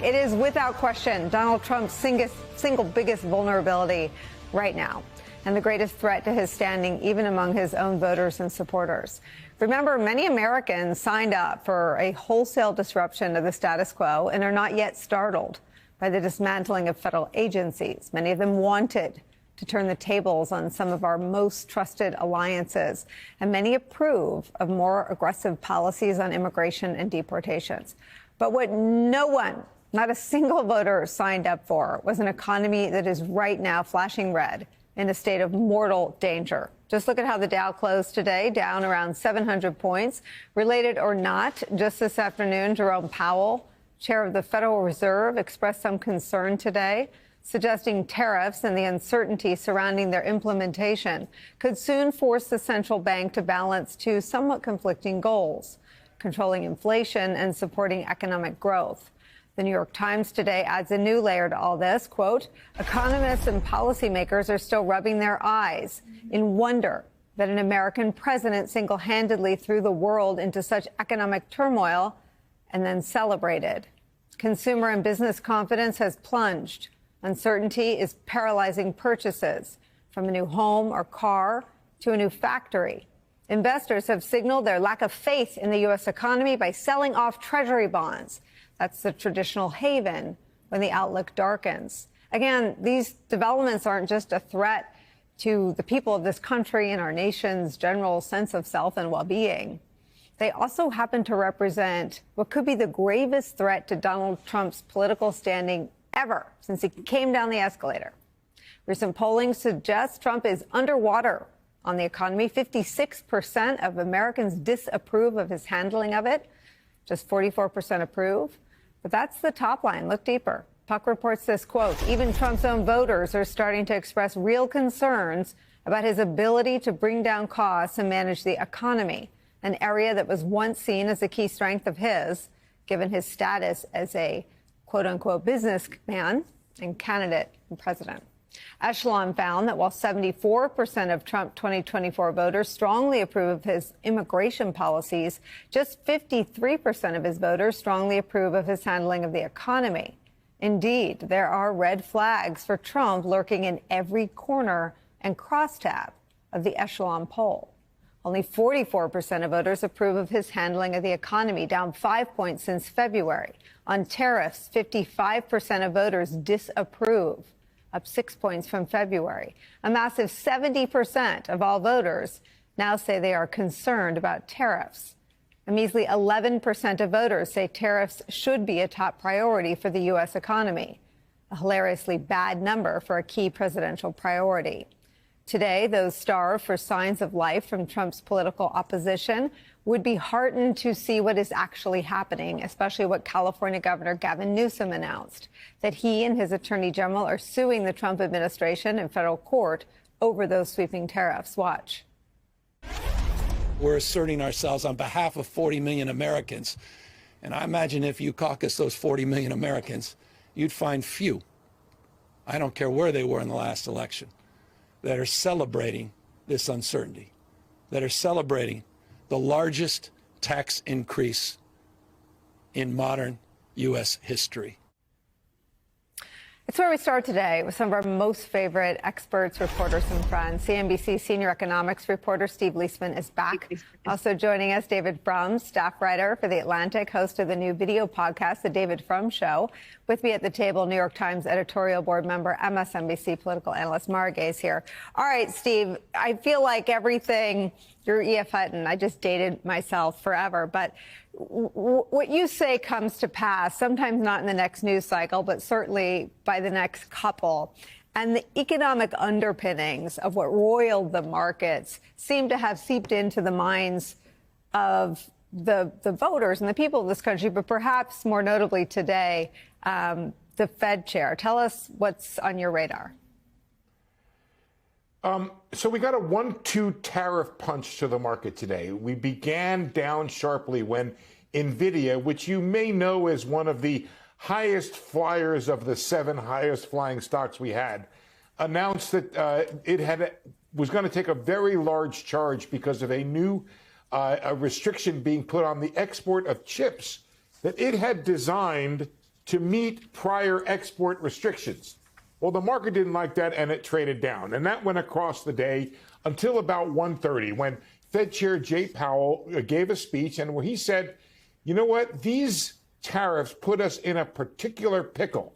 It is without question Donald Trump's single biggest vulnerability right now, and the greatest threat to his standing even among his own voters and supporters. Remember, many Americans signed up for a wholesale disruption of the status quo and are not yet startled by the dismantling of federal agencies. Many of them wanted to turn the tables on some of our most trusted alliances, and many approve of more aggressive policies on immigration and deportations. But what no one, not a single voter, signed up for was an economy that is right now flashing red, in a state of mortal danger. Just look at how the Dow closed today, down around 700 points. Related or not, just this afternoon, Jerome Powell, chair of the Federal Reserve, expressed some concern today, suggesting tariffs and the uncertainty surrounding their implementation could soon force the central bank to balance two somewhat conflicting goals: controlling inflation and supporting economic growth. The New York Times today adds a new layer to all this. Quote, economists and policymakers are still rubbing their eyes in wonder that an American president single-handedly threw the world into such economic turmoil and then celebrated. Consumer and business confidence has plunged. Uncertainty is paralyzing purchases, from a new home or car to a new factory. Investors have signaled their lack of faith in the U.S. economy by selling off Treasury bonds. That's the traditional haven when the outlook darkens. Again, these developments aren't just a threat to the people of this country and our nation's general sense of self and well-being. They also happen to represent what could be the gravest threat to Donald Trump's political standing ever since he came down the escalator. Recent polling suggests Trump is underwater on the economy. 56% of Americans disapprove of his handling of it. Just 44% approve. But that's the top line. Look deeper. Puck reports this, quote, even Trump's own voters are starting to express real concerns about his ability to bring down costs and manage the economy, an area that was once seen as a key strength of his, given his status as a quote-unquote businessman and candidate and president. Echelon found that while 74% of Trump 2024 voters strongly approve of his immigration policies, just 53% of his voters strongly approve of his handling of the economy. Indeed, there are red flags for Trump lurking in every corner and crosstab of the Echelon poll. Only 44% of voters approve of his handling of the economy, down 5 points since February. On tariffs, 55% of voters disapprove, up 6 points from February. A massive 70% of all voters now say they are concerned about tariffs. A measly 11% of voters say tariffs should be a top priority for the U.S. economy, a hilariously bad number for a key presidential priority. Today, those starved for signs of life from Trump's political opposition would be heartened to see what is actually happening, especially what California Governor Gavin Newsom announced, that he and his attorney general are suing the Trump administration in federal court over those sweeping tariffs. Watch. We're asserting ourselves on behalf of 40 million Americans. And I imagine if you caucus those 40 million Americans, you'd find few, I don't care where they were in the last election, that are celebrating this uncertainty, that are celebrating the largest tax increase in modern U.S. history. It's where we start today with some of our most favorite experts, reporters, and friends. CNBC senior economics reporter Steve Leisman is back. Also joining us, David Frum, staff writer for The Atlantic, host of the new video podcast, The David Frum Show. With me at the table, New York Times editorial board member, MSNBC political analyst Mara Gay's here. All right, Steve, I feel like everything, you're E.F. Hutton. I just dated myself forever, but what you say comes to pass, sometimes not in the next news cycle, but certainly by the next couple. And the economic underpinnings of what roiled the markets seem to have seeped into the minds of the voters and the people of this country, but perhaps more notably today, the Fed chair. Tell us what's on your radar. So we got a 1-2 tariff punch to the market today. We began down sharply when NVIDIA, which you may know is one of the highest flyers of the 7 highest flying stocks we had, announced that it was going to take a very large charge because of a new a restriction being put on the export of chips that it had designed to meet prior export restrictions. Well, the market didn't like that, and it traded down. And that went across the day until about 1:30, when Fed Chair Jay Powell gave a speech, and where he said, you know what, these tariffs put us in a particular pickle.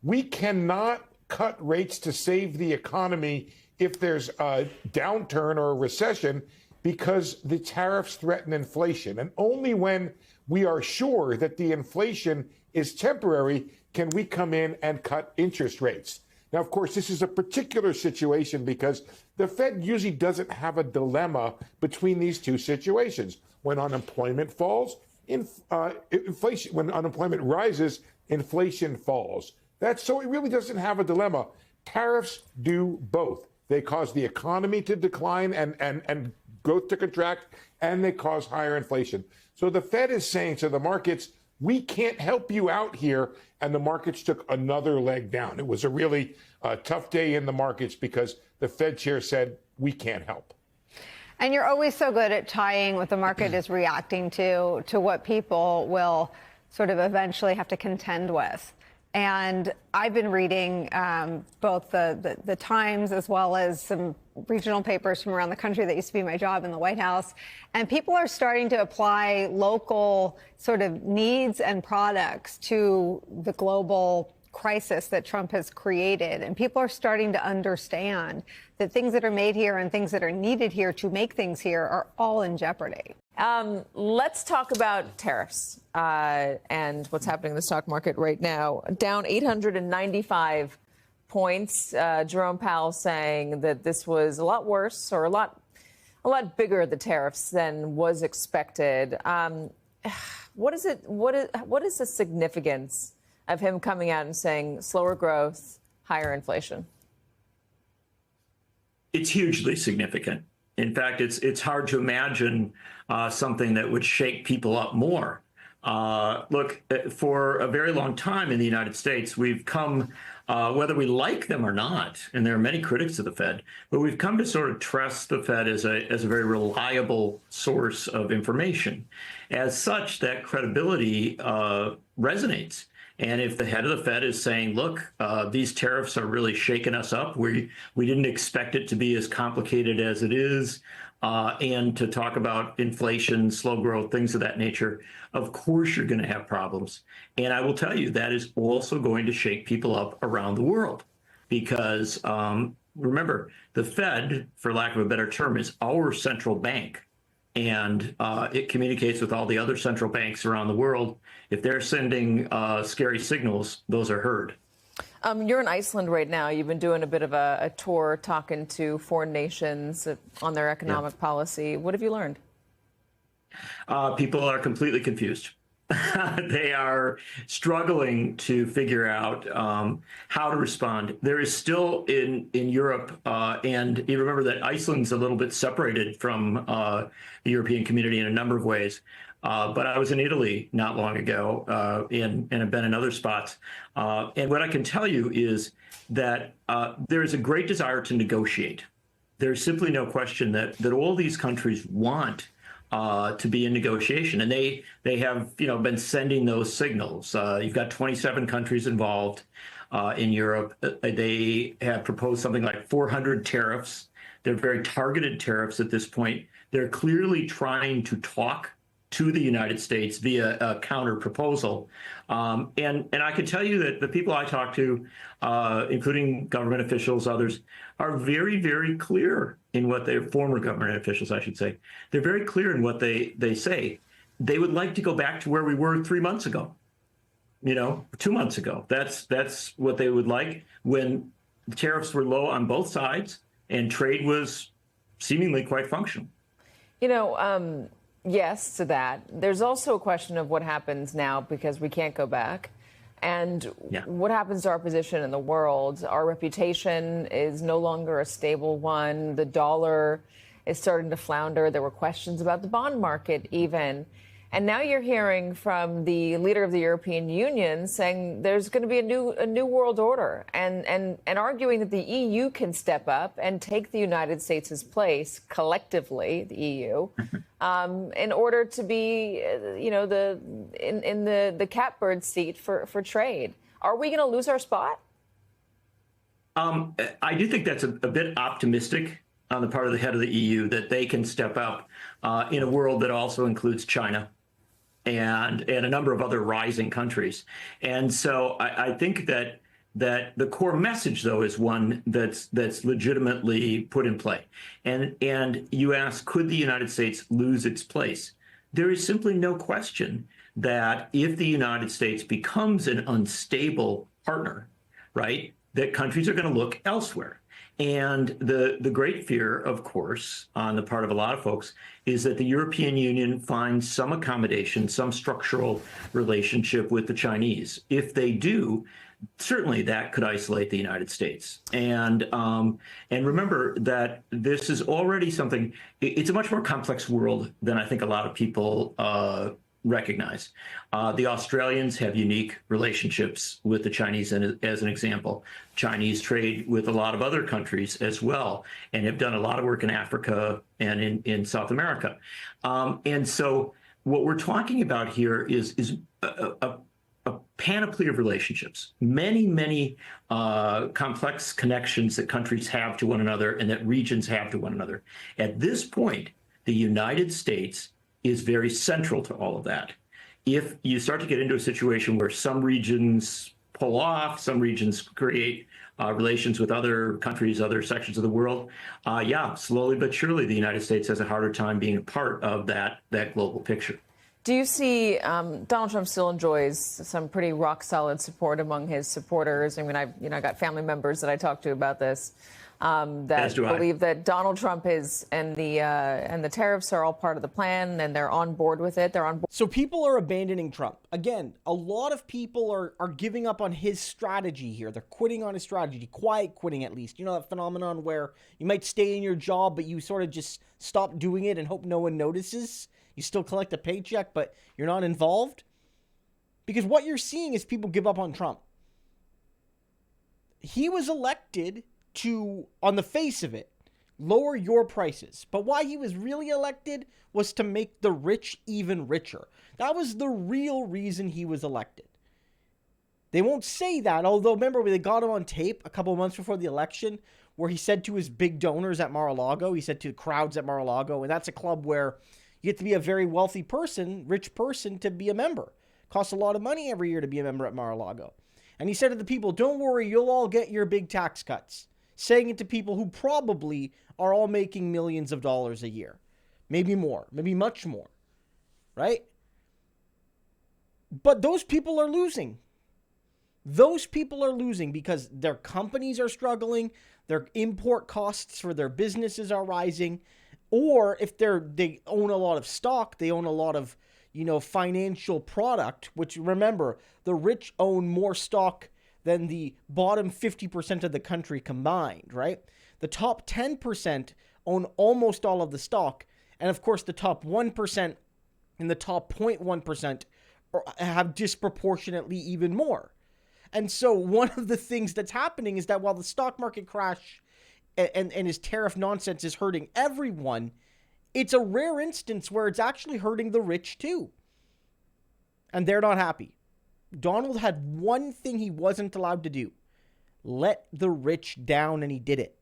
We cannot cut rates to save the economy if there's a downturn or a recession, because the tariffs threaten inflation. And only when we are sure that the inflation is temporary can we come in and cut interest rates. Now, of course, this is a particular situation because the Fed usually doesn't have a dilemma between these two situations. When unemployment falls, inflation. When unemployment rises, inflation falls. So it really doesn't have a dilemma. Tariffs do both. They cause the economy to decline and growth to contract, and they cause higher inflation. So the Fed is saying to the markets, we can't help you out here. And the markets took another leg down. It was a really tough day in the markets because the Fed chair said, we can't help. And you're always so good at tying what the market is reacting to what people will sort of eventually have to contend with. And I've been reading both the Times as well as some regional papers from around the country. That used to be my job in the White House. And people are starting to apply local sort of needs and products to the global crisis that Trump has created. And people are starting to understand that things that are made here and things that are needed here to make things here are all in jeopardy. Let's talk about tariffs and what's happening in the stock market right now. Down 895 points. Jerome Powell saying that this was a lot worse, or a lot bigger, the tariffs, than was expected. What is the significance of him coming out and saying slower growth, higher inflation? It's hugely significant. In fact, it's hard to imagine something that would shake people up more. Look, for a very long time in the United States, we've come, whether we like them or not, and there are many critics of the Fed, but we've come to sort of trust the Fed as a very reliable source of information. As such, that credibility resonates. And if the head of the Fed is saying, look, these tariffs are really shaking us up, we didn't expect it to be as complicated as it is, and to talk about inflation, slow growth, things of that nature, of course you're going to have problems. And I will tell you, that is also going to shake people up around the world. Because remember, the Fed, for lack of a better term, is our central bank. And it communicates with all the other central banks around the world. If they're sending scary signals, those are heard. You're in Iceland right now. You've been doing a bit of a tour, talking to foreign nations on their economic policy. What have you learned? People are completely confused. They are struggling to figure out how to respond. There is still in Europe, and you remember that Iceland's a little bit separated from the European community in a number of ways. But I was in Italy not long ago, and have been in other spots. And what I can tell you is that there is a great desire to negotiate. There's simply no question that all these countries want to be in negotiation, and they have been sending those signals. You've got 27 countries involved in Europe. They have proposed something like 400 tariffs. They're very targeted tariffs at this point. They're clearly trying to talk to the United States via a counter proposal. And I can tell you that the people I talk to, including government officials, others, are very, very clear in what their former government officials, I should say. They're very clear in what they say. They would like to go back to where we were 3 months ago, 2 months ago. That's what they would like, when the tariffs were low on both sides and trade was seemingly quite functional. Yes to that. There's also a question of what happens now, because we can't go back. And what happens to our position in the world? Our reputation is no longer a stable one. The dollar is starting to flounder. There were questions about the bond market even. And now you're hearing from the leader of the European Union saying there's going to be a new world order, and arguing that the EU can step up and take the United States' place collectively, the EU, in order to be, in the catbird seat for trade. Are we going to lose our spot? I do think that's a bit optimistic on the part of the head of the EU that they can step up in a world that also includes China and a number of other rising countries. And so I think that the core message, though, is one that's legitimately put in play. And you ask, could the United States lose its place? There is simply no question that if the United States becomes an unstable partner, right, that countries are going to look elsewhere. And the great fear, of course, on the part of a lot of folks, is that the European Union finds some accommodation, some structural relationship with the Chinese. If they do, certainly that could isolate the United States. And remember that this is already something, it's a much more complex world than I think a lot of people recognize. The Australians have unique relationships with the Chinese, as an example. Chinese trade with a lot of other countries as well, and have done a lot of work in Africa and in South America. And so what we're talking about here is a panoply of relationships, many complex connections that countries have to one another and that regions have to one another. At this point, the United States is very central to all of that. If you start to get into a situation where some regions pull off, some regions create relations with other countries, other sections of the world, slowly but surely the United States has a harder time being a part of that global picture. Do you see Donald Trump still enjoys some pretty rock solid support among his supporters? I mean, I got family members that I talked to about this that believe that Donald Trump is and the tariffs are all part of the plan, and they're on board with it. They're on board. So people are abandoning Trump. Again, a lot of people are giving up on his strategy here. They're quitting on his strategy, quiet quitting at least. You know that phenomenon where you might stay in your job, but you sort of just stop doing it and hope no one notices. You still collect a paycheck, but you're not involved. Because what you're seeing is people give up on Trump. He was elected to, on the face of it, lower your prices. But why he was really elected was to make the rich even richer. That was the real reason he was elected. They won't say that, although remember they got him on tape a couple of months before the election where he said to his big donors at Mar-a-Lago, he said to crowds at Mar-a-Lago, and that's a club where you get to be a very wealthy person, rich person, to be a member. Costs a lot of money every year to be a member at Mar-a-Lago. And he said to the people, don't worry, you'll all get your big tax cuts. Saying it to people who probably are all making millions of dollars a year. Maybe more, maybe much more, right? But those people are losing. Those people are losing because their companies are struggling, their import costs for their businesses are rising, or if they own a lot of stock, they own a lot of, financial product, which remember, the rich own more stock than the bottom 50% of the country combined, right? The top 10% own almost all of the stock, and of course the top 1% and the top 0.1% have disproportionately even more. And so one of the things that's happening is that while the stock market crash and his tariff nonsense is hurting everyone, it's a rare instance where it's actually hurting the rich too. And they're not happy. Donald had one thing he wasn't allowed to do. Let the rich down, and he did it.